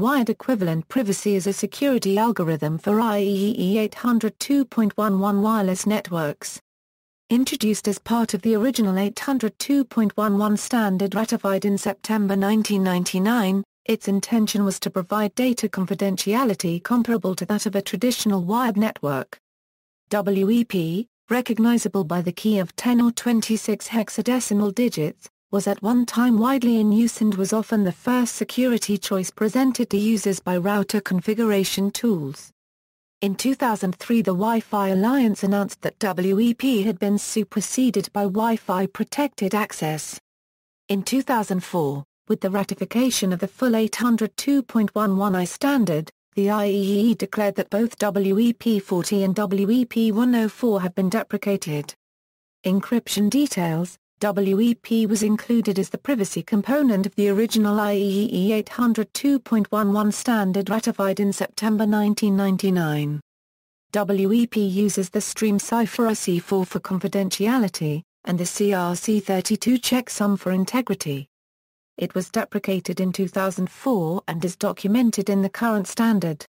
Wired equivalent privacy is a security algorithm for IEEE 802.11 wireless networks. Introduced as part of the original 802.11 standard ratified in September 1999, its intention was to provide data confidentiality comparable to that of a traditional wired network. WEP, recognizable by the key of 10 or 26 hexadecimal digits, was at one time widely in use and was often the first security choice presented to users by router configuration tools. In 2003, the Wi-Fi Alliance announced that WEP had been superseded by Wi-Fi Protected Access. In 2004, with the ratification of the full 802.11i standard, the IEEE declared that both WEP-40 and WEP-104 have been deprecated. Encryption details. WEP was included as the privacy component of the original IEEE 802.11 standard ratified in September 1999. WEP uses the stream cipher RC4 for confidentiality, and the CRC32 checksum for integrity. It was deprecated in 2004 and is documented in the current standard.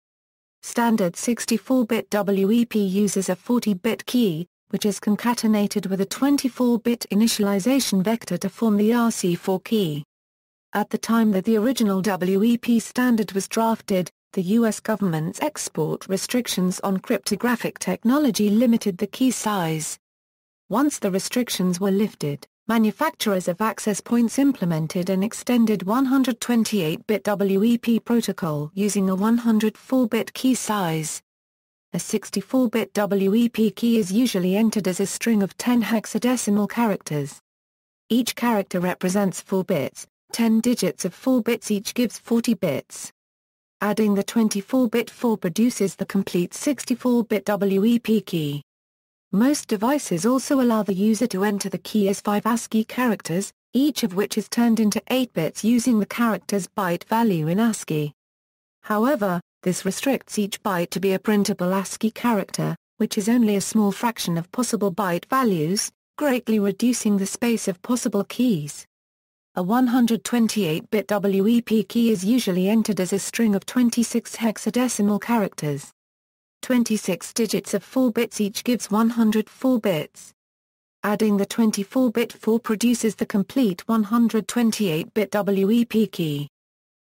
Standard 64-bit WEP uses a 40-bit key, which is concatenated with a 24-bit initialization vector to form the RC4 key. At the time that the original WEP standard was drafted, the U.S. government's export restrictions on cryptographic technology limited the key size. Once the restrictions were lifted, manufacturers of access points implemented an extended 128-bit WEP protocol using a 104-bit key size. A 64-bit WEP key is usually entered as a string of 10 hexadecimal characters. Each character represents 4 bits, 10 digits of 4 bits each gives 40 bits. Adding the 24-bit 4 produces the complete 64-bit WEP key. Most devices also allow the user to enter the key as 5 ASCII characters, each of which is turned into 8 bits using the character's byte value in ASCII. However, this restricts each byte to be a printable ASCII character, which is only a small fraction of possible byte values, greatly reducing the space of possible keys. A 128-bit WEP key is usually entered as a string of 26 hexadecimal characters. 26 digits of 4 bits each gives 104 bits. Adding the 24-bit 4 produces the complete 128-bit WEP key.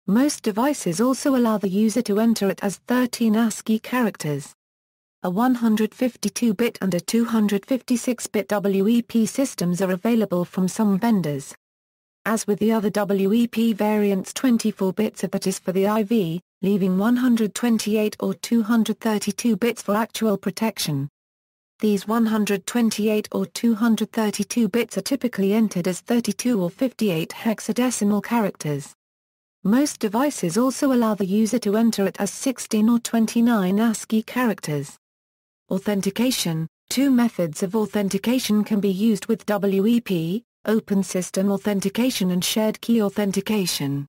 Most devices also allow the user to enter it as 13 ASCII characters. A 152-bit and a 256-bit WEP systems are available from some vendors. As with the other WEP variants, 24 bits of that is for the IV, leaving 128 or 232 bits for actual protection. These 128 or 232 bits are typically entered as 32 or 58 hexadecimal characters. Most devices also allow the user to enter it as 16 or 29 ASCII characters. Authentication. 2 methods of authentication can be used with WEP: open system authentication and shared key authentication.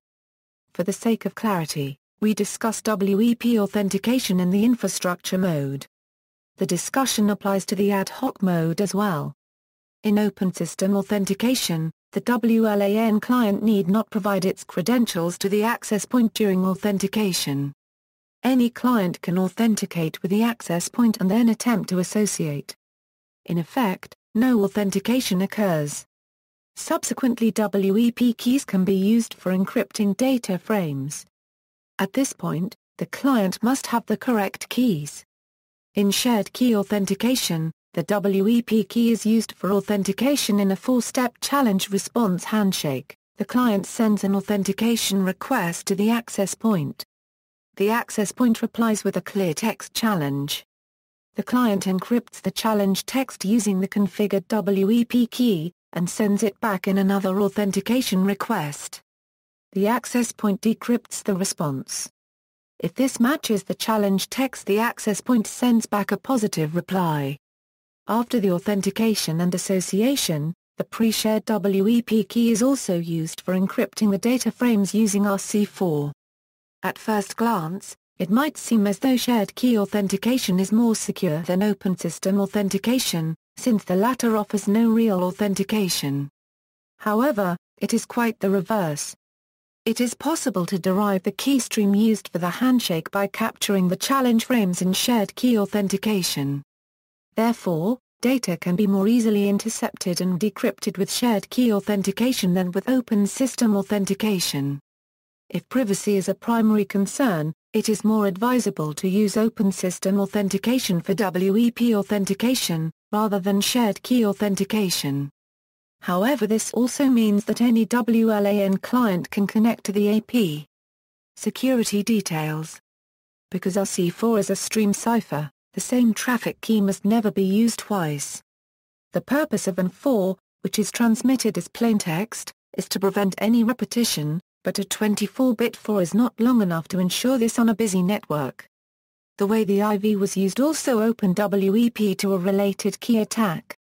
For the sake of clarity, we discuss WEP authentication in the infrastructure mode. The discussion applies to the ad hoc mode as well. In open system authentication, the WLAN client need not provide its credentials to the access point during authentication. Any client can authenticate with the access point and then attempt to associate. In effect, no authentication occurs. Subsequently, WEP keys can be used for encrypting data frames. At this point, the client must have the correct keys. In shared key authentication, the WEP key is used for authentication in a 4-step challenge-response handshake. The client sends an authentication request to the access point. The access point replies with a clear text challenge. The client encrypts the challenge text using the configured WEP key, and sends it back in another authentication request. The access point decrypts the response. If this matches the challenge text, the access point sends back a positive reply. After the authentication and association, the pre-shared WEP key is also used for encrypting the data frames using RC4. At first glance, it might seem as though shared key authentication is more secure than open system authentication, since the latter offers no real authentication. However, it is quite the reverse. It is possible to derive the key stream used for the handshake by capturing the challenge frames in shared key authentication. Therefore, data can be more easily intercepted and decrypted with shared key authentication than with open system authentication. If privacy is a primary concern, it is more advisable to use open system authentication for WEP authentication, rather than shared key authentication. However, this also means that any WLAN client can connect to the AP. Security details. Because RC4 is a stream cipher, the same traffic key must never be used twice. The purpose of WEP-40, which is transmitted as plaintext, is to prevent any repetition, but a 24-bit 4 is not long enough to ensure this on a busy network. The way the IV was used also opened WEP to a related key attack.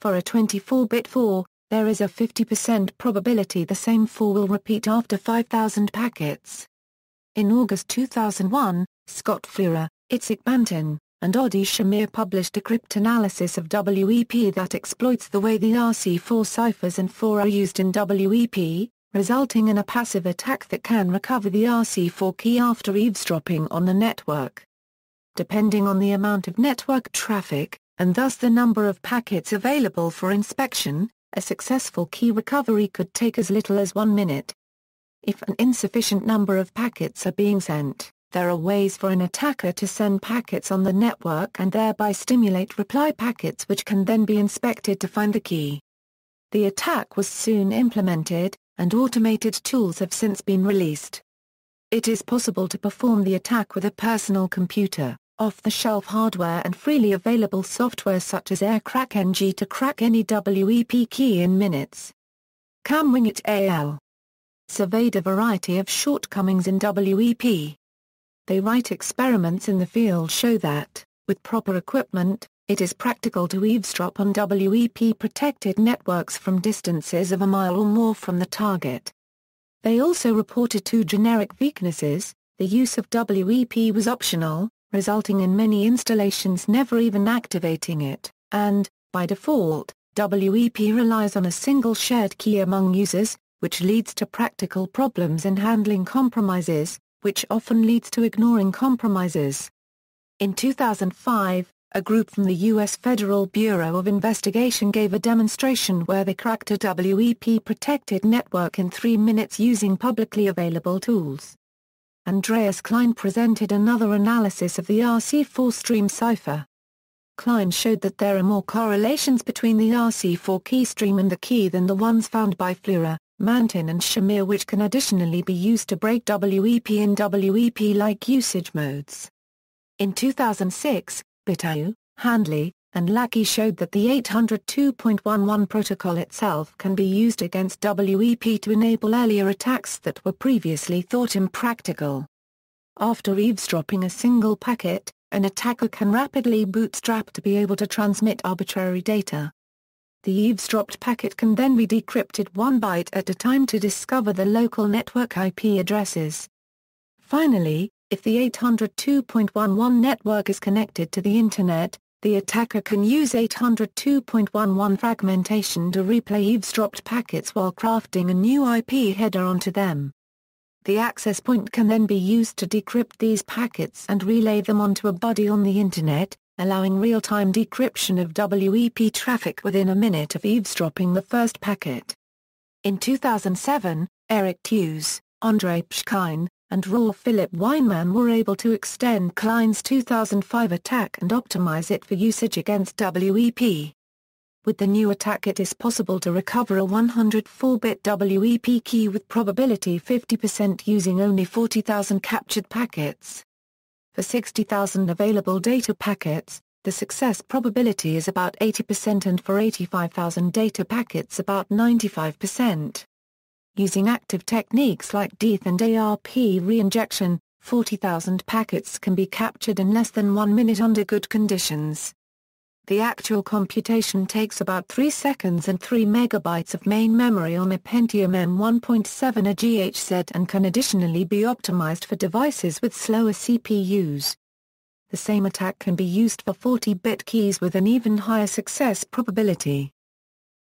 For a 24-bit 4, there is a 50% probability the same 4 will repeat after 5,000 packets. In August 2001, Scott Fleurer, Itzik Banton, and Odi Shamir published a cryptanalysis of WEP that exploits the way the RC4 ciphers and 4 are used in WEP, resulting in a passive attack that can recover the RC4 key after eavesdropping on the network. Depending on the amount of network traffic, and thus the number of packets available for inspection, a successful key recovery could take as little as 1 minute. If an insufficient number of packets are being sent, there are ways for an attacker to send packets on the network and thereby stimulate reply packets which can then be inspected to find the key. The attack was soon implemented, and automated tools have since been released. It is possible to perform the attack with a personal computer, off-the-shelf hardware and freely available software such as AirCrackNG to crack any WEP key in minutes. Camwing et al. Surveyed a variety of shortcomings in WEP. They write experiments in the field show that, with proper equipment, it is practical to eavesdrop on WEP-protected networks from distances of a mile or more from the target. They also reported 2 generic weaknesses: the use of WEP was optional, resulting in many installations never even activating it, and, by default, WEP relies on a single shared key among users, which leads to practical problems in handling compromises, which often leads to ignoring compromises. In 2005, a group from the U.S. Federal Bureau of Investigation gave a demonstration where they cracked a WEP-protected network in 3 minutes using publicly available tools. Andreas Klein presented another analysis of the RC4 stream cipher. Klein showed that there are more correlations between the RC4 key stream and the key than the ones found by Fleurer, Mantin and Shamir, which can additionally be used to break WEP in WEP-like usage modes. In 2006, Bitau, Handley, and Lackey showed that the 802.11 protocol itself can be used against WEP to enable earlier attacks that were previously thought impractical. After eavesdropping a single packet, an attacker can rapidly bootstrap to be able to transmit arbitrary data. The eavesdropped packet can then be decrypted 1 byte at a time to discover the local network IP addresses. Finally, if the 802.11 network is connected to the Internet, the attacker can use 802.11 fragmentation to replay eavesdropped packets while crafting a new IP header onto them. The access point can then be used to decrypt these packets and relay them onto a buddy on the Internet, allowing real-time decryption of WEP traffic within a minute of eavesdropping the first packet. In 2007, Eric Tews, Andrei Pshkine, and Raw Philip Weinman were able to extend Klein's 2005 attack and optimize it for usage against WEP. With the new attack, it is possible to recover a 104-bit WEP key with probability 50% using only 40,000 captured packets. For 60,000 available data packets, the success probability is about 80% and for 85,000 data packets about 95%. Using active techniques like DETH and ARP reinjection, 40,000 packets can be captured in less than 1 minute under good conditions. The actual computation takes about 3 seconds and 3 megabytes of main memory on a Pentium M1.7 a GHz and can additionally be optimized for devices with slower CPUs. The same attack can be used for 40-bit keys with an even higher success probability.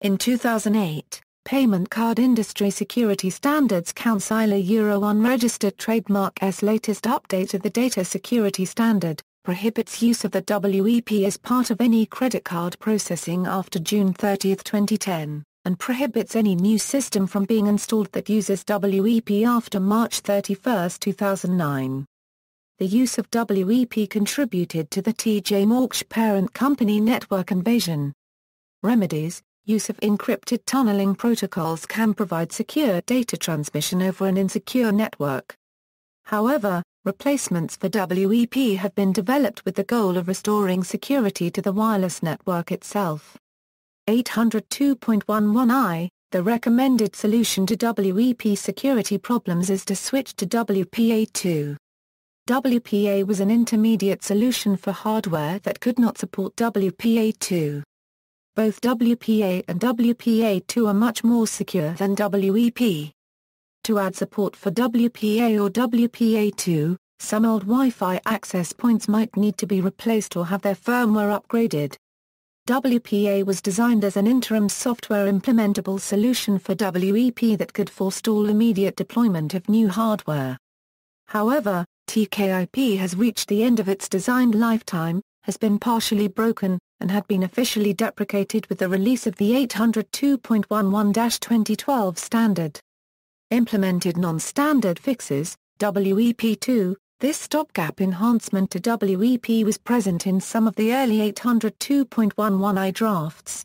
In 2008, Payment Card Industry Security Standards Council Euro Unregistered Trademark S latest update of the Data Security Standard, prohibits use of the WEP as part of any credit card processing after June 30, 2010, and prohibits any new system from being installed that uses WEP after March 31, 2009. The use of WEP contributed to the TJ Mork's parent company network invasion. Remedies: use of encrypted tunneling protocols can provide secure data transmission over an insecure network. However, replacements for WEP have been developed with the goal of restoring security to the wireless network itself. 802.11i, the recommended solution to WEP security problems is to switch to WPA2. WPA was an intermediate solution for hardware that could not support WPA2. Both WPA and WPA2 are much more secure than WEP. To add support for WPA or WPA2, some old Wi-Fi access points might need to be replaced or have their firmware upgraded. WPA was designed as an interim software implementable solution for WEP that could forestall immediate deployment of new hardware. However, TKIP has reached the end of its designed lifetime, has been partially broken, and had been officially deprecated with the release of the 802.11-2012 standard. Implemented non-standard fixes, WEP2, this stopgap enhancement to WEP was present in some of the early 802.11i drafts.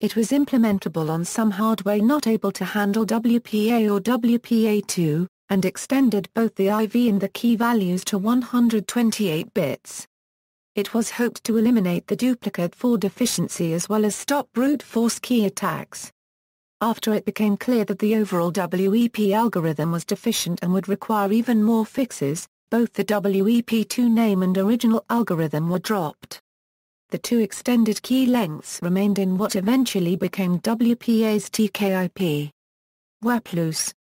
It was implementable on some hardware not able to handle WPA or WPA2, and extended both the IV and the key values to 128 bits. It was hoped to eliminate the duplicate 4 deficiency as well as stop brute force key attacks. After it became clear that the overall WEP algorithm was deficient and would require even more fixes, both the WEP2 name and original algorithm were dropped. The 2 extended key lengths remained in what eventually became WPA's TKIP. WEP-loose,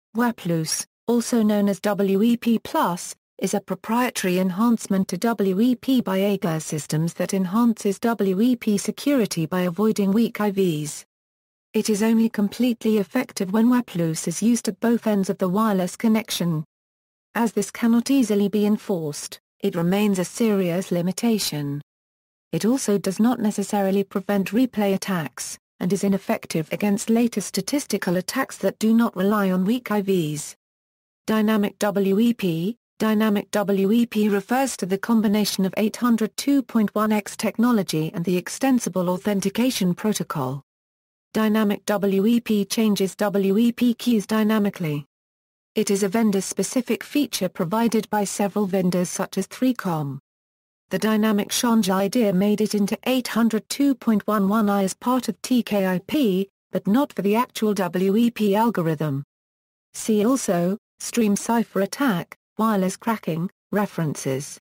also known as WEP+, is a proprietary enhancement to WEP by AGA systems that enhances WEP security by avoiding weak IVs. It is only completely effective when WEP-loose is used at both ends of the wireless connection. As this cannot easily be enforced, it remains a serious limitation. It also does not necessarily prevent replay attacks, and is ineffective against later statistical attacks that do not rely on weak IVs. Dynamic WEP. Dynamic WEP refers to the combination of 802.1x technology and the extensible authentication protocol. Dynamic WEP changes WEP keys dynamically. It is a vendor-specific feature provided by several vendors such as 3Com. The dynamic change idea made it into 802.11i as part of TKIP, but not for the actual WEP algorithm. See also, stream cipher attack, wireless cracking, references.